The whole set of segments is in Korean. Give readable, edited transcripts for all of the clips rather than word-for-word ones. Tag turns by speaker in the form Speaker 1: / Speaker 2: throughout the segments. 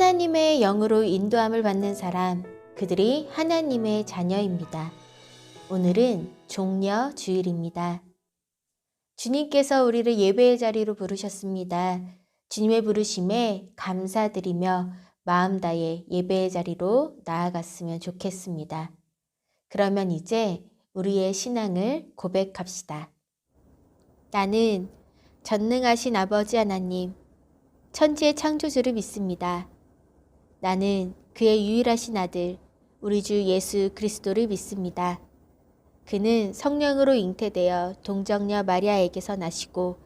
Speaker 1: 하나님의 영으로 인도함을 받는 사람, 그들이 하나님의 자녀입니다. 오늘은 종려 주일입니다. 주님께서 우리를 예배의 자리로 부르셨습니다. 주님의 부르심에 감사드리며 마음 다해 예배의 자리로 나아갔으면 좋겠습니다. 그러면 이제 우리의 신앙을 고백합시다. 나는 전능하신 아버지 하나님, 천지의 창조주를 믿습니다. 나는 그의 유일하신 아들, 우리 주 예수 그리스도를 믿습니다. 그는 성령으로 잉태되어 동정녀 마리아에게서 나시고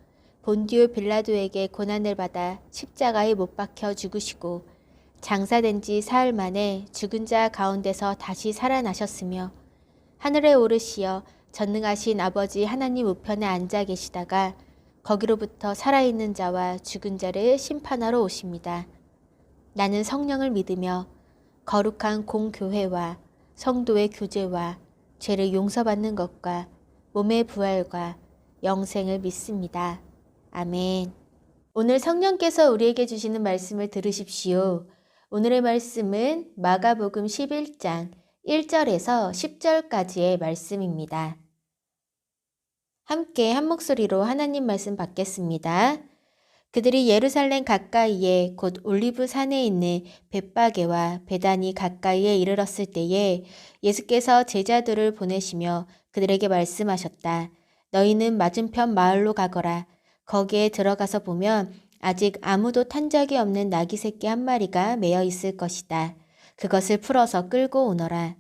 Speaker 1: 본디오 빌라도에게 고난을 받아 십자가에 못 박혀 죽으시고 장사된 지 사흘 만에 죽은 자 가운데서 다시 살아나셨으며 하늘에 오르시어 전능하신 아버지 하나님 우편에 앉아 계시다가 거기로부터 살아있는 자와 죽은 자를 심판하러 오십니다. 나는 성령을 믿으며 거룩한 공교회와 성도의 교제와 죄를 용서받는 것과 몸의 부활과 영생을 믿습니다. 아멘. 오늘 성령께서 우리에게 주시는 말씀을 들으십시오. 오늘의 말씀은 마가복음 11장 1절에서 10절까지의 말씀입니다. 함께 한 목소리로 하나님 말씀 받겠습니다. 그들이 예루살렘 가까이에 곧 올리브 산에 있는 벳바게와 베다니 가까이에 이르렀을 때에 예수께서 제자들을 보내시며 그들에게 말씀하셨다. 너희는 맞은편 마을로 가거라. 거기에 들어가서 보면 아직 아무도 탄 적이 없는 나귀 새끼 한 마리가 매어 있을 것이다. 그것을 풀어서 끌고 오너라.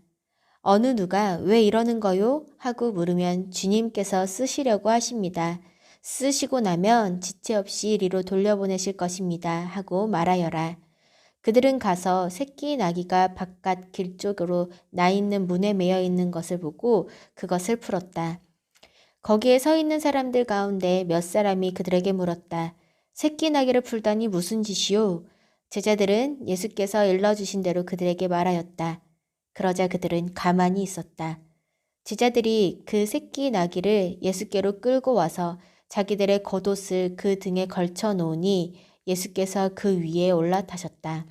Speaker 1: 어느 누가 왜 이러는 거요? 하고 물으면 주님께서 쓰시려고 하십니다. 쓰시고 나면 지체 없이 이리로 돌려보내실 것입니다. 하고 말하여라. 그들은 가서 새끼 나귀가 바깥 길 쪽으로 나 있는 문에 매여 있는 것을 보고 그것을 풀었다. 거기에 서 있는 사람들 가운데 몇 사람이 그들에게 물었다. 새끼 나귀를 풀다니 무슨 짓이요? 제자들은 예수께서 일러주신 대로 그들에게 말하였다. 그러자 그들은 가만히 있었다. 제자들이 그 새끼 나귀를 예수께로 끌고 와서 자기들의 겉옷을 그 등에 걸쳐 놓으니 예수께서 그 위에 올라타셨다.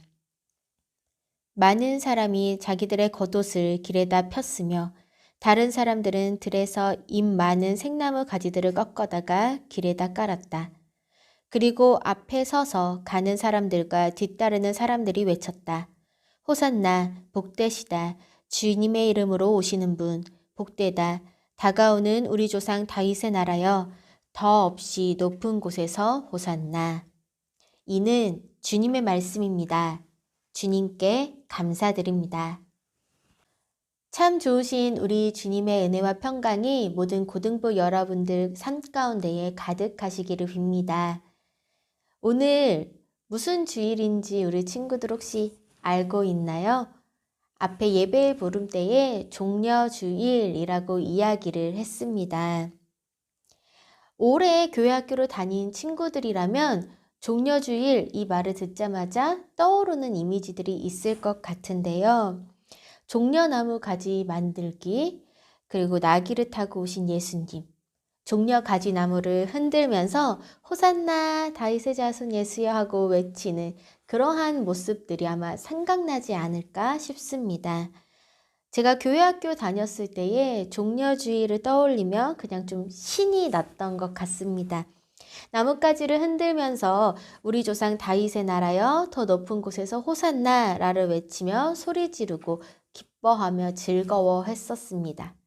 Speaker 1: 많은 사람이 자기들의 겉옷을 길에다 폈으며 다른 사람들은 들에서 잎 많은 생나무 가지들을 꺾어다가 길에다 깔았다. 그리고 앞에 서서 가는 사람들과 뒤따르는 사람들이 외쳤다. 호산나, 복되시다. 주님의 이름으로 오시는 분, 복되다. 다가오는 우리 조상 다윗의 나라여, 더 없이 높은 곳에서 호산나. 이는 주님의 말씀입니다. 주님께 감사드립니다. 참 좋으신 우리 주님의 은혜와 평강이 모든 고등부 여러분들 삶 가운데에 가득하시기를 빕니다. 오늘 무슨 주일인지 우리 친구들 혹시 알고 있나요? 앞에 예배 부름 때에 종려주일이라고 이야기를 했습니다. 올해 교회 학교로 다닌 친구들이라면 종려주일 이 말을 듣자마자 떠오르는 이미지들이 있을 것 같은데요. 종려나무 가지 만들기, 그리고 나귀를 타고 오신 예수님, 종려 가지 나무를 흔들면서 호산나 다윗의 자손 예수여 하고 외치는 그러한 모습들이 아마 생각나지 않을까 싶습니다. 제가 교회 학교 다녔을 때에 종려주일을 떠올리며 그냥 좀 신이 났던 것 같습니다. 나뭇가지를 흔들면서 우리 조상 다윗의 나라여 더 높은 곳에서 호산나라를 외치며 소리 지르고 기뻐하며 즐거워했었습니다.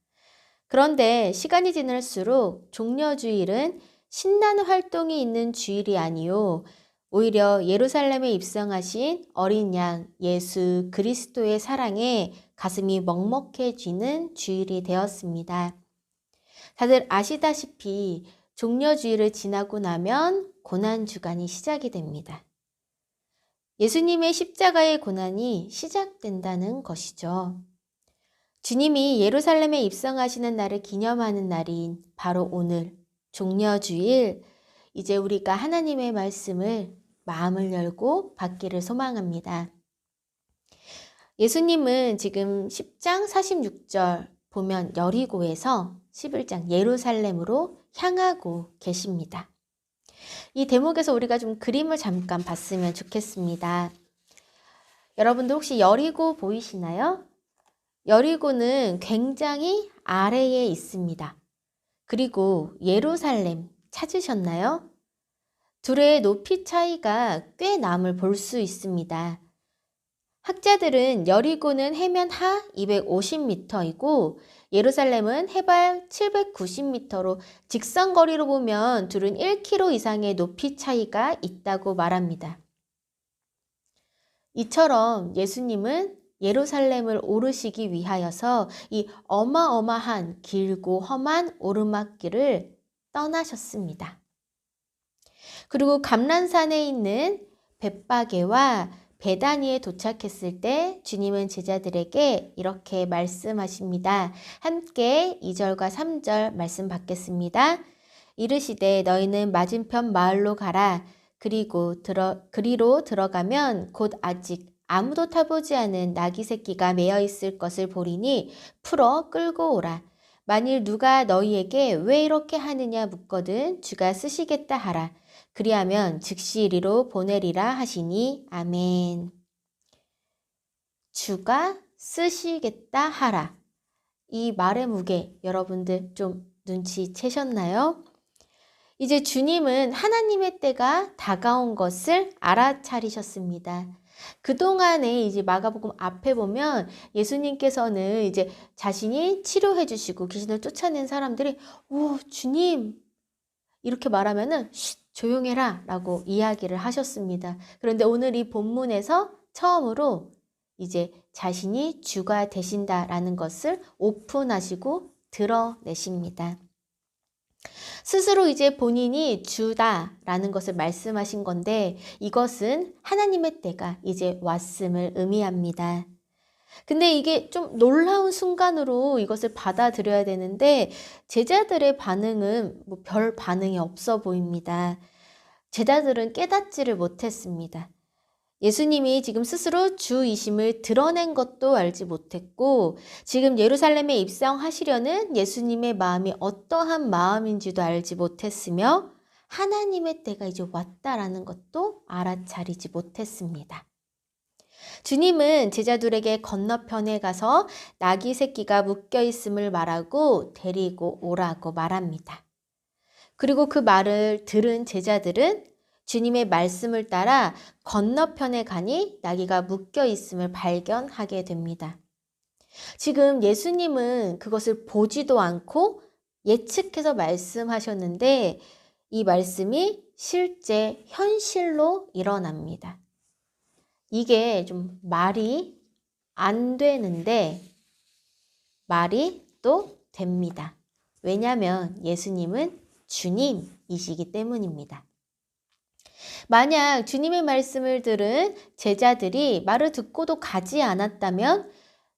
Speaker 1: 그런데 시간이 지날수록 종려주일은 신나는 활동이 있는 주일이 아니요. 오히려 예루살렘에 입성하신 어린 양 예수 그리스도의 사랑에 가슴이 먹먹해지는 주일이 되었습니다. 다들 아시다시피 종려주일을 지나고 나면 고난주간이 시작이 됩니다. 예수님의 십자가의 고난이 시작된다는 것이죠. 주님이 예루살렘에 입성하시는 날을 기념하는 날인 바로 오늘 종려주일, 이제 우리가 하나님의 말씀을 마음을 열고 받기를 소망합니다. 예수님은 지금 10장 46절 보면 여리고에서 11장 예루살렘으로 향하고 계십니다. 이 대목에서 우리가 좀 그림을 잠깐 봤으면 좋겠습니다. 여러분들 혹시 여리고 보이시나요? 여리고는 굉장히 아래에 있습니다. 그리고 예루살렘 찾으셨나요? 둘의 높이 차이가 꽤 남을 볼 수 있습니다. 학자들은 여리고는 해면 하 250m이고 예루살렘은 해발 790m로 직선거리로 보면 둘은 1km 이상의 높이 차이가 있다고 말합니다. 이처럼 예수님은 예루살렘을 오르시기 위하여서 이 어마어마한 길고 험한 오르막길을 떠나셨습니다. 그리고 감람산에 있는 벳바게와 베다니에 도착했을 때 주님은 제자들에게 이렇게 말씀하십니다. 함께 2절과 3절 말씀 받겠습니다. 이르시되 너희는 맞은편 마을로 가라. 그리로 들어가면 곧 아직 아무도 타보지 않은 나귀 새끼가 매어 있을 것을 보리니 풀어 끌고 오라. 만일 누가 너희에게 왜 이렇게 하느냐 묻거든 주가 쓰시겠다 하라. 그리하면 즉시 이리로 보내리라 하시니 아멘. 주가 쓰시겠다 하라. 이 말의 무게 여러분들 좀 눈치채셨나요? 이제 주님은 하나님의 때가 다가온 것을 알아차리셨습니다. 그동안에 이제 마가복음 앞에 보면 예수님께서는 이제 자신이 치료해 주시고 귀신을 쫓아낸 사람들이 오 주님 이렇게 말하면은 조용해라 라고 이야기를 하셨습니다. 그런데 오늘 이 본문에서 처음으로 이제 자신이 주가 되신다라는 것을 오픈하시고 드러내십니다. 스스로 이제 본인이 주다라는 것을 말씀하신 건데 이것은 하나님의 때가 이제 왔음을 의미합니다. 근데 이게 좀 놀라운 순간으로 이것을 받아들여야 되는데 제자들의 반응은 별 반응이 없어 보입니다. 제자들은 깨닫지를 못했습니다. 예수님이 지금 스스로 주이심을 드러낸 것도 알지 못했고 지금 예루살렘에 입성하시려는 예수님의 마음이 어떠한 마음인지도 알지 못했으며 하나님의 때가 이제 왔다라는 것도 알아차리지 못했습니다. 주님은 제자들에게 건너편에 가서 나귀 새끼가 묶여 있음을 말하고 데리고 오라고 말합니다. 그리고 그 말을 들은 제자들은 주님의 말씀을 따라 건너편에 가니 나귀가 묶여 있음을 발견하게 됩니다. 지금 예수님은 그것을 보지도 않고 예측해서 말씀하셨는데 이 말씀이 실제 현실로 일어납니다. 이게 좀 말이 안 되는데 말이 또 됩니다. 왜냐하면 예수님은 주님이시기 때문입니다. 만약 주님의 말씀을 들은 제자들이 말을 듣고도 가지 않았다면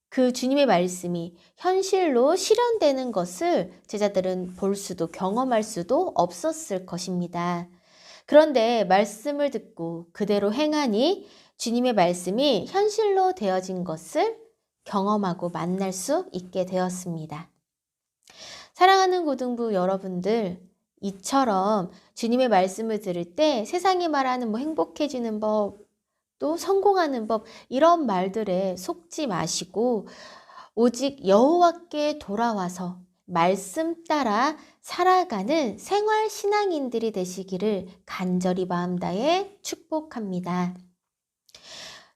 Speaker 1: 그 주님의 말씀이 현실로 실현되는 것을 제자들은 볼 수도 경험할 수도 없었을 것입니다. 그런데 말씀을 듣고 그대로 행하니 주님의 말씀이 현실로 되어진 것을 경험하고 만날 수 있게 되었습니다. 사랑하는 고등부 여러분들, 이처럼 주님의 말씀을 들을 때 세상이 말하는 행복해지는 법, 또 성공하는 법 이런 말들에 속지 마시고 오직 여호와께 돌아와서 말씀 따라 살아가는 생활 신앙인들이 되시기를 간절히 마음 다해 축복합니다.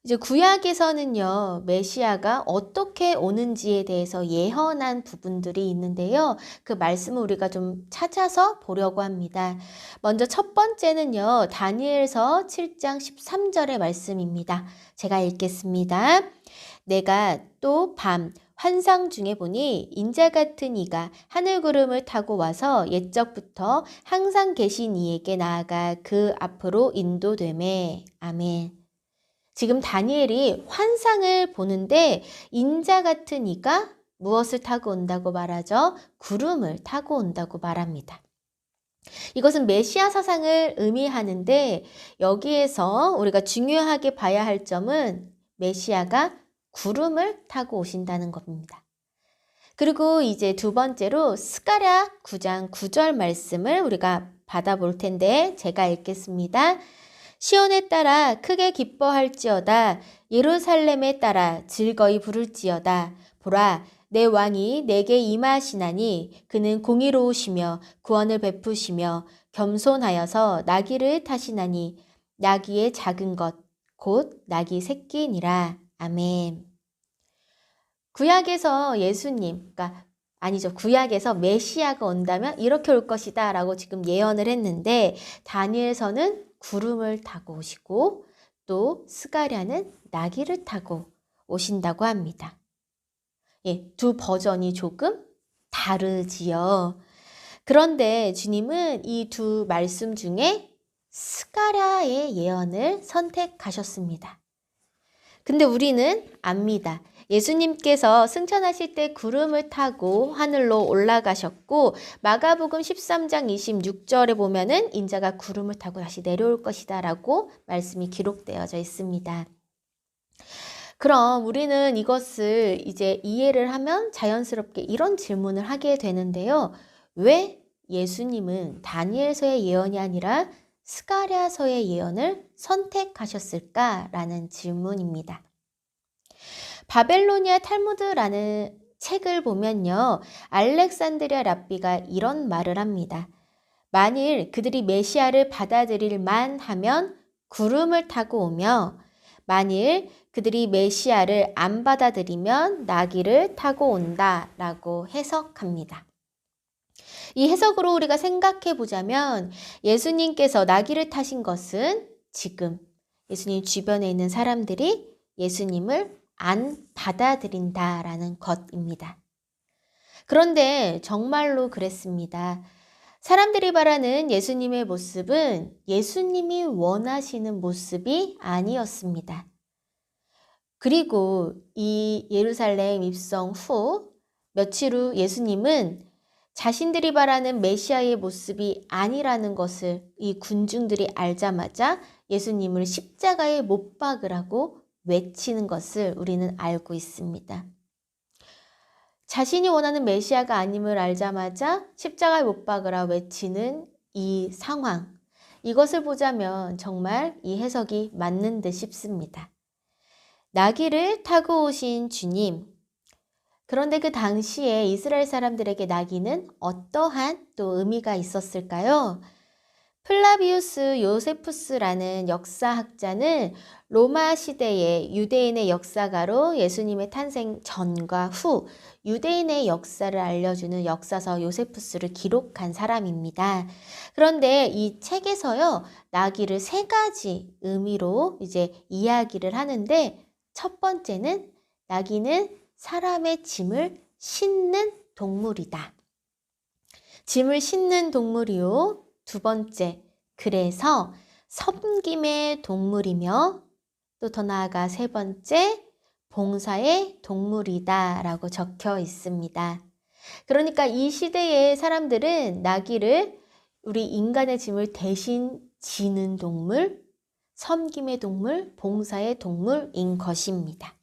Speaker 1: 이제 구약에서는요, 메시아가 어떻게 오는지에 대해서 예언한 부분들이 있는데요. 그 말씀을 우리가 좀 찾아서 보려고 합니다. 먼저 첫 번째는요, 다니엘서 7장 13절의 말씀입니다. 제가 읽겠습니다. 내가 또 밤 환상 중에 보니 인자 같은 이가 하늘 구름을 타고 와서 옛적부터 항상 계신 이에게 나아가 그 앞으로 인도되매. 아멘. 지금 다니엘이 환상을 보는데 인자 같은 이가 무엇을 타고 온다고 말하죠? 구름을 타고 온다고 말합니다. 이것은 메시아 사상을 의미하는데 여기에서 우리가 중요하게 봐야 할 점은 메시아가 구름을 타고 오신다는 겁니다. 그리고 이제 두 번째로 스가랴 9장 9절 말씀을 우리가 받아볼 텐데 제가 읽겠습니다. 시온에 따라 크게 기뻐할지어다. 예루살렘에 따라 즐거이 부를지어다. 보라, 내 왕이 내게 임하시나니 그는 공의로우시며 구원을 베푸시며 겸손하여서 나귀를 타시나니 나귀의 작은 것 곧 나귀 새끼니라. 아멘. 구약에서 예수님, 구약에서 메시아가 온다면 이렇게 올 것이다 라고 지금 예언을 했는데, 다니엘서는 구름을 타고 오시고 또 스가랴는 나귀를 타고 오신다고 합니다. 예, 두 버전이 조금 다르지요. 그런데 주님은 이 두 말씀 중에 스가랴의 예언을 선택하셨습니다. 근데 우리는 압니다. 예수님께서 승천하실 때 구름을 타고 하늘로 올라가셨고, 마가복음 13장 26절에 보면은 인자가 구름을 타고 다시 내려올 것이다 라고 말씀이 기록되어져 있습니다. 그럼 우리는 이것을 이제 이해를 하면 자연스럽게 이런 질문을 하게 되는데요. 왜 예수님은 다니엘서의 예언이 아니라 스가랴서의 예언을 선택하셨을까라는 질문입니다. 바벨로니아 탈무드라는 책을 보면요, 알렉산드리아 랍비가 이런 말을 합니다. 만일 그들이 메시아를 받아들일 만하면 구름을 타고 오며, 만일 그들이 메시아를 안 받아들이면 나귀를 타고 온다라고 해석합니다. 이 해석으로 우리가 생각해 보자면, 예수님께서 나귀를 타신 것은 지금 예수님 주변에 있는 사람들이 예수님을 안 받아들인다라는 것입니다. 그런데 정말로 그랬습니다. 사람들이 바라는 예수님의 모습은 예수님이 원하시는 모습이 아니었습니다. 그리고 이 예루살렘 입성 후 며칠 후 예수님은 자신들이 바라는 메시아의 모습이 아니라는 것을 이 군중들이 알자마자 예수님을 십자가에 못 박으라고 외치는 것을 우리는 알고 있습니다. 자신이 원하는 메시아가 아님을 알자마자 십자가에 못 박으라 외치는 이 상황, 이것을 보자면 정말 이 해석이 맞는 듯 싶습니다. 나귀를 타고 오신 주님, 그런데 그 당시에 이스라엘 사람들에게 나귀는 어떠한 또 의미가 있었을까요? 플라비우스 요세푸스라는 역사학자는 로마 시대의 유대인의 역사가로 예수님의 탄생 전과 후 유대인의 역사를 알려주는 역사서 요세푸스를 기록한 사람입니다. 그런데 이 책에서요, 나귀를 세 가지 의미로 이제 이야기를 하는데, 첫 번째는 나귀는 사람의 짐을 싣는 동물이다. 짐을 싣는 동물이요. 두 번째, 그래서 섬김의 동물이며, 또 더 나아가 세 번째, 봉사의 동물이다 라고 적혀 있습니다. 그러니까 이 시대의 사람들은 나귀를 우리 인간의 짐을 대신 지는 동물, 섬김의 동물, 봉사의 동물인 것입니다.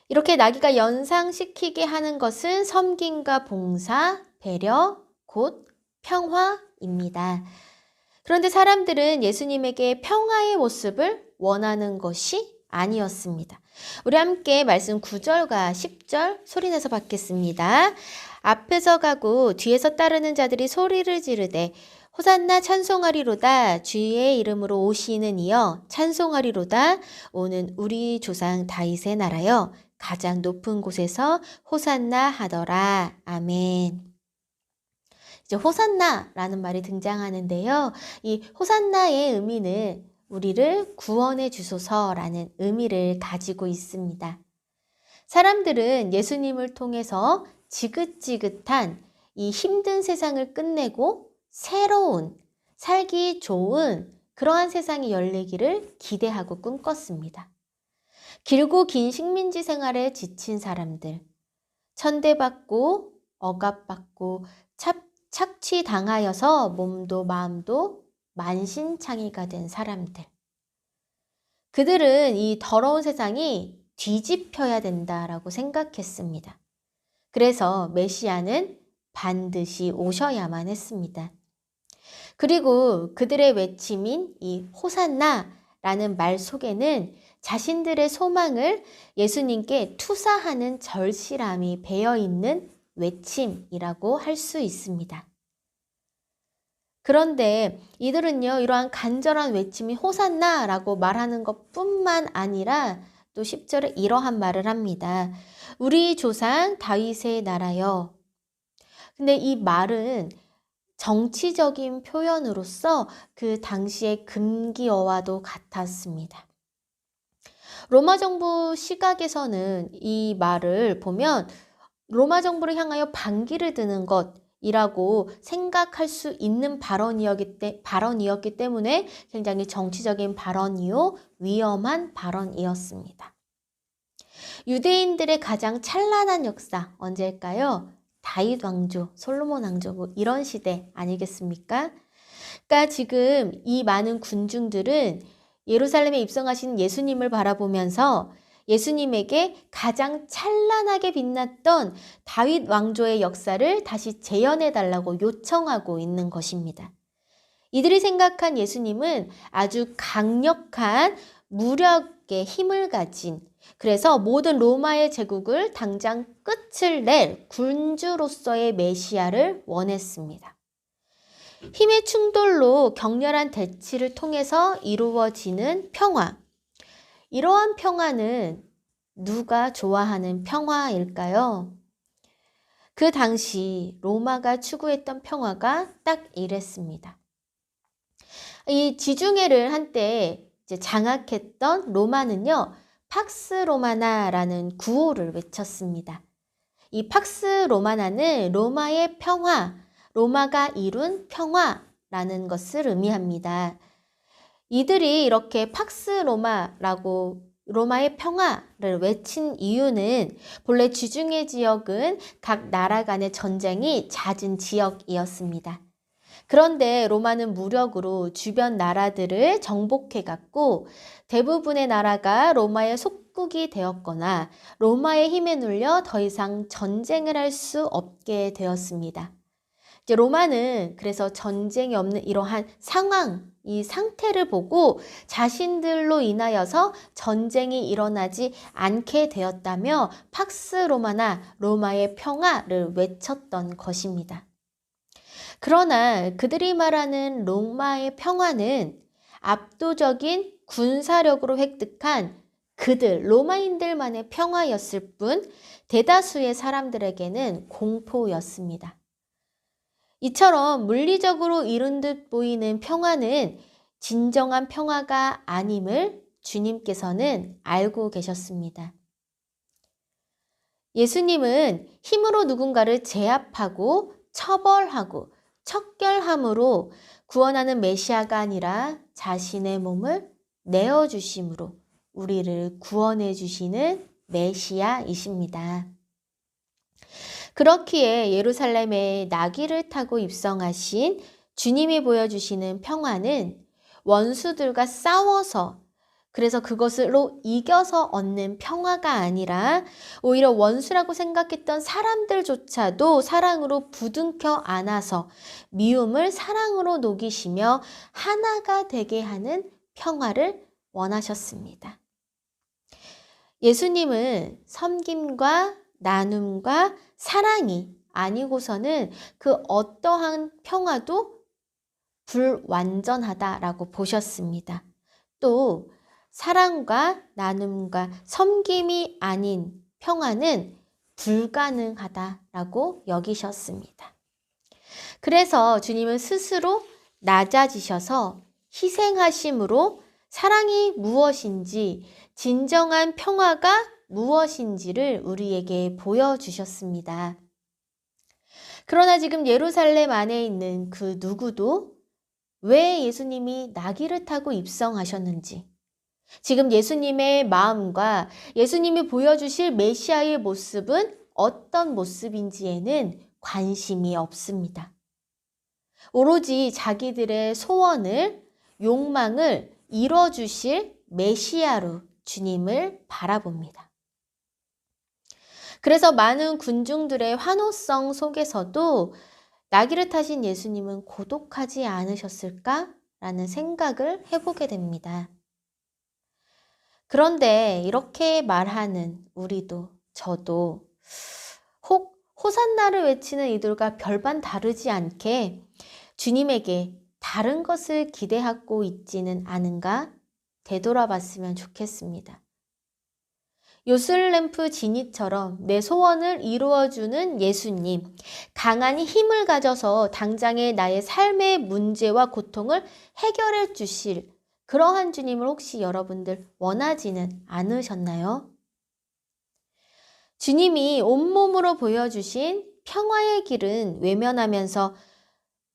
Speaker 1: 이렇게 나귀가 연상시키게 하는 것은 섬김과 봉사, 배려, 곧 평화입니다. 그런데 사람들은 예수님에게 평화의 모습을 원하는 것이 아니었습니다. 우리 함께 말씀 9절과 10절 소리내서 받겠습니다. 앞에서 가고 뒤에서 따르는 자들이 소리를 지르되 호산나 찬송하리로다. 주의 이름으로 오시는 이여 찬송하리로다. 오는 우리 조상 다윗의 나라여 가장 높은 곳에서 호산나 하더라. 아멘. 이제 호산나라는 말이 등장하는데요. 이 호산나의 의미는 우리를 구원해 주소서라는 의미를 가지고 있습니다. 사람들은 예수님을 통해서 지긋지긋한 이 힘든 세상을 끝내고 새로운, 살기 좋은 그러한 세상이 열리기를 기대하고 꿈꿨습니다. 길고 긴 식민지 생활에 지친 사람들, 천대받고 억압받고 착취당하여서 몸도 마음도 만신창이가 된 사람들. 그들은 이 더러운 세상이 뒤집혀야 된다라고 생각했습니다. 그래서 메시아는 반드시 오셔야만 했습니다. 그리고 그들의 외침인 이 호산나라는 말 속에는 자신들의 소망을 예수님께 투사하는 절실함이 배어 있는 외침이라고 할 수 있습니다. 그런데 이들은요, 이러한 간절한 외침이 호산나라고 말하는 것뿐만 아니라 또 10절에 이러한 말을 합니다. 우리 조상 다윗의 나라여. 근데 이 말은 정치적인 표현으로서 그 당시의 금기어와도 같았습니다. 로마 정부 시각에서는 이 말을 보면 로마 정부를 향하여 반기를 드는 것이라고 생각할 수 있는 발언이었기 때문에 굉장히 정치적인 발언이요, 위험한 발언이었습니다. 유대인들의 가장 찬란한 역사 언제일까요? 다윗 왕조, 솔로몬 왕조 뭐 이런 시대 아니겠습니까? 그러니까 지금 이 많은 군중들은 예루살렘에 입성하신 예수님을 바라보면서 예수님에게 가장 찬란하게 빛났던 다윗 왕조의 역사를 다시 재현해달라고 요청하고 있는 것입니다. 이들이 생각한 예수님은 아주 강력한 무력의 힘을 가진, 그래서 모든 로마의 제국을 당장 끝을 낼 군주로서의 메시아를 원했습니다. 힘의 충돌로 격렬한 대치를 통해서 이루어지는 평화. 이러한 평화는 누가 좋아하는 평화일까요? 그 당시 로마가 추구했던 평화가 딱 이랬습니다. 이 지중해를 한때 이제 장악했던 로마는요, 팍스 로마나라는 구호를 외쳤습니다. 이 팍스 로마나는 로마의 평화, 로마가 이룬 평화라는 것을 의미합니다. 이들이 이렇게 팍스 로마라고 로마의 평화를 외친 이유는 본래 지중해 지역은 각 나라 간의 전쟁이 잦은 지역이었습니다. 그런데 로마는 무력으로 주변 나라들을 정복해갔고 대부분의 나라가 로마의 속국이 되었거나 로마의 힘에 눌려 더 이상 전쟁을 할 수 없게 되었습니다. 이제 로마는 그래서 전쟁이 없는 이러한 상황, 이 상태를 보고 자신들로 인하여서 전쟁이 일어나지 않게 되었다며 팍스 로마나 로마의 평화를 외쳤던 것입니다. 그러나 그들이 말하는 로마의 평화는 압도적인 군사력으로 획득한 그들, 로마인들만의 평화였을 뿐 대다수의 사람들에게는 공포였습니다. 이처럼 물리적으로 이룬 듯 보이는 평화는 진정한 평화가 아님을 주님께서는 알고 계셨습니다. 예수님은 힘으로 누군가를 제압하고 처벌하고 척결함으로 구원하는 메시아가 아니라 자신의 몸을 내어주심으로 우리를 구원해 주시는 메시아이십니다. 그렇기에 예루살렘에 나귀를 타고 입성하신 주님이 보여주시는 평화는 원수들과 싸워서 그래서 그것으로 이겨서 얻는 평화가 아니라 오히려 원수라고 생각했던 사람들조차도 사랑으로 부둥켜 안아서 미움을 사랑으로 녹이시며 하나가 되게 하는 평화를 원하셨습니다. 예수님은 섬김과 나눔과 사랑이 아니고서는 그 어떠한 평화도 불완전하다라고 보셨습니다. 또 사랑과 나눔과 섬김이 아닌 평화는 불가능하다라고 여기셨습니다. 그래서 주님은 스스로 낮아지셔서 희생하심으로 사랑이 무엇인지, 진정한 평화가 무엇인지를 우리에게 보여주셨습니다. 그러나 지금 예루살렘 안에 있는 그 누구도 왜 예수님이 나귀를 타고 입성하셨는지, 지금 예수님의 마음과 예수님이 보여주실 메시아의 모습은 어떤 모습인지에는 관심이 없습니다. 오로지 자기들의 소원을, 욕망을 이뤄주실 메시아로 주님을 바라봅니다. 그래서 많은 군중들의 환호성 속에서도 나귀를 타신 예수님은 고독하지 않으셨을까? 라는 생각을 해보게 됩니다. 그런데 이렇게 말하는 우리도, 저도 혹 호산나를 외치는 이들과 별반 다르지 않게 주님에게 다른 것을 기대하고 있지는 않은가 되돌아봤으면 좋겠습니다. 요슬램프 지니처럼 내 소원을 이루어주는 예수님, 강한 힘을 가져서 당장의 나의 삶의 문제와 고통을 해결해 주실 그러한 주님을 혹시 여러분들 원하지는 않으셨나요? 주님이 온몸으로 보여주신 평화의 길은 외면하면서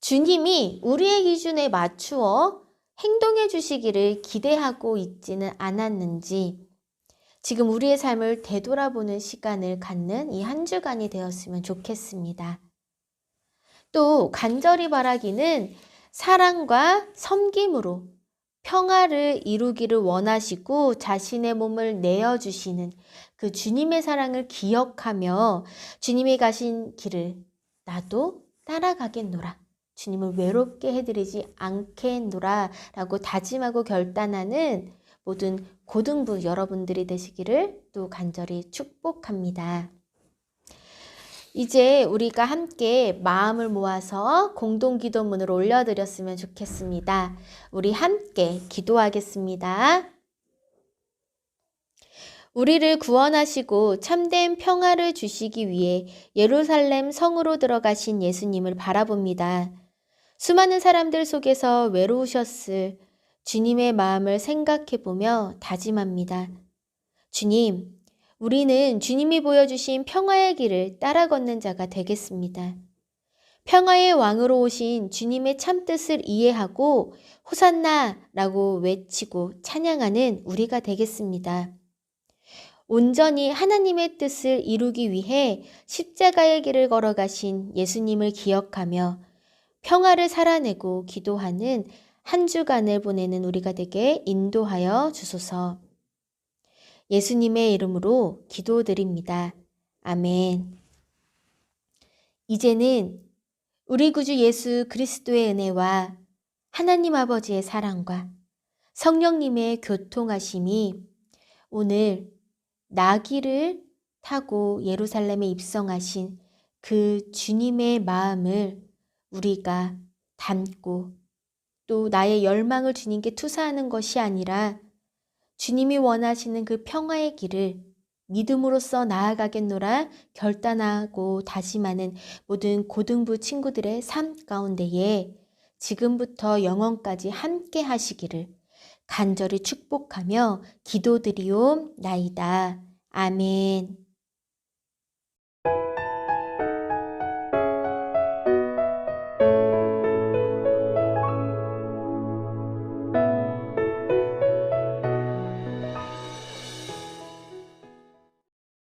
Speaker 1: 주님이 우리의 기준에 맞추어 행동해 주시기를 기대하고 있지는 않았는지 지금 우리의 삶을 되돌아보는 시간을 갖는 이 한 주간이 되었으면 좋겠습니다. 또 간절히 바라기는 사랑과 섬김으로 평화를 이루기를 원하시고 자신의 몸을 내어주시는 그 주님의 사랑을 기억하며 주님이 가신 길을 나도 따라가겠노라. 주님을 외롭게 해드리지 않겠노라 라고 다짐하고 결단하는 모든 고등부 여러분들이 되시기를 또 간절히 축복합니다. 이제 우리가 함께 마음을 모아서 공동기도문을 올려드렸으면 좋겠습니다. 우리 함께 기도하겠습니다. 우리를 구원하시고 참된 평화를 주시기 위해 예루살렘 성으로 들어가신 예수님을 바라봅니다. 수많은 사람들 속에서 외로우셨을 주님의 마음을 생각해보며 다짐합니다. 주님, 우리는 주님이 보여주신 평화의 길을 따라 걷는 자가 되겠습니다. 평화의 왕으로 오신 주님의 참뜻을 이해하고 호산나라고 외치고 찬양하는 우리가 되겠습니다. 온전히 하나님의 뜻을 이루기 위해 십자가의 길을 걸어가신 예수님을 기억하며 평화를 살아내고 기도하는 한 주간을 보내는 우리가 되게 인도하여 주소서. 예수님의 이름으로 기도드립니다. 아멘. 이제는 우리 구주 예수 그리스도의 은혜와 하나님 아버지의 사랑과 성령님의 교통하심이 오늘 나귀를 타고 예루살렘에 입성하신 그 주님의 마음을 우리가 담고 또 나의 열망을 주님께 투사하는 것이 아니라 주님이 원하시는 그 평화의 길을 믿음으로써 나아가겠노라 결단하고 다짐하는 모든 고등부 친구들의 삶 가운데에 지금부터 영원까지 함께 하시기를 간절히 축복하며 기도드리옵나이다. 아멘.